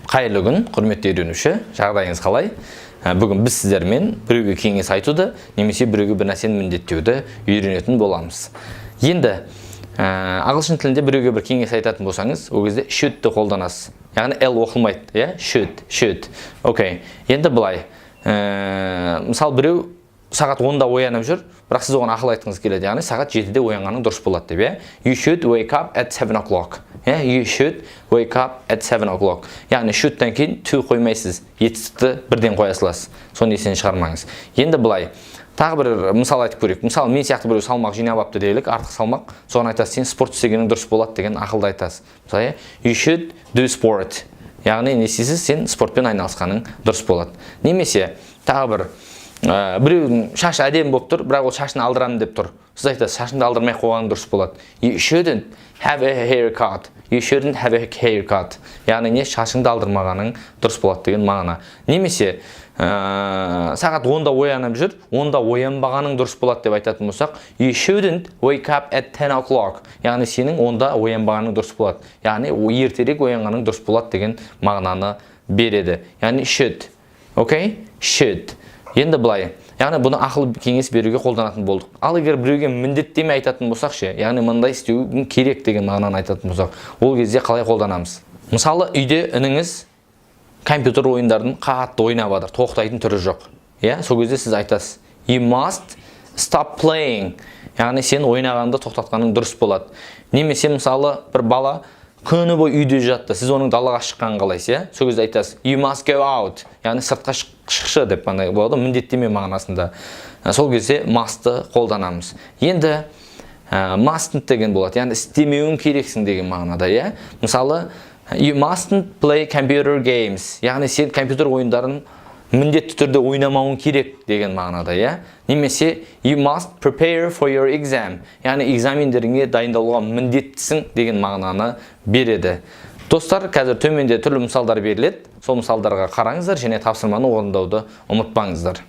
Қайырлы күн, құрметті үйренуші, жағдайыңыз қалай? Бүгін біз сіздермен біреуге кеңес айтуды, немесе біреуге бір нәрсені міндеттеуді үйренетін боламыз. Енді ағылшын тілінде біреуге бір кеңес айтатын болсаңыз, ол кезде should'ты қолданасыз. Яғни L оқылмайды, иә? Should. Окей. Енді былай. Мысалы біреу сағат 10-да оянып жүр, бірақ сіз оған ақыл айтқыңыз келеді, яғни сағат 7-де оянғаның дұрыс болады деп, иә? You should wake up at 7 o'clock. You should wake up at 7 o'clock. Яғни should'тан кейін to қоймайсыз, етістікті бірден қоя саласыз. Соны есен шығармаңыз. Енді былай, тағы бір мысал айтып көрейік. Мысалы, мен сияқты біреу салмақ жинап апты делік, артық салмақ. Соған айтасыз, сен спорт істегенің дұрыс болады деген ақылды айтасыз. Мысалы, you should do sport. Яғни не істейсіз, сен спортпен айналысқаның дұрыс болады. Немесе тағы бір біреудің шашы әдемі болып тұр, бірақ ол шашын алдырамын деп тұр. Сіз айтасыз, шашынды алдырмай қойғаның дұрыс болады. You shouldn't have a haircut. You shouldn't have a haircut. Яғни не шашыңды алдырмағаның дұрыс болады деген мағына. Немесе сағат 10-да оянып жүр, 10-да оянбағаның дұрыс болады деп айтатын болсақ, you shouldn't wake up at 10 o'clock. Яғни сенің 10-да оянбағаның дұрыс болады. Яғни ертерек оянғаның дұрыс болады деген мағынаны береді. Яғни should. Окей? Should. Енді былай, яғни бұны ақыл кеңес беруге қолданатын болдық. Ал егер біреуге міндеттеме айтатын болсақ ше, яғни мындай істеуің керек деген мағынаны айтатын болсақ, ол кезде қалай қолданамыз? Мысалы, үйде ініңіз компьютер ойындарын қатты ойнап жатыр, тоқтайтын түрі жоқ. Сол кезде сіз айтасыз, you must stop playing. Яғни сен ойнағанды тоқтатқаның дұрыс болады. Немесе мысалы бір бала күні бойы үйде жатты, сіз оның далаға шыққанын қалайсыз, сол кезде айтасыз, you must go out. Яғни сыртқа шықшы деп болады, міндеттеме мағынасында. Сол кезде must'ты қолданамыз. Енді mustn't деген болады, яғни істемеуің керексің деген мағынада, иә? Мысалы, you mustn't play computer games. Яғни сен компьютер ойындарын міндетті түрде ойнамауың керек деген мағынада, иә? Немесе you must prepare for your exam. Яғни экзамендеріңе дайындалуға міндеттісің деген мағынаны береді. Достар, қазір төменде түрлі мысалдар беріледі. Сол мысалдарға қараңыздар және тапсырманы орындауды ұмытпаңыздар.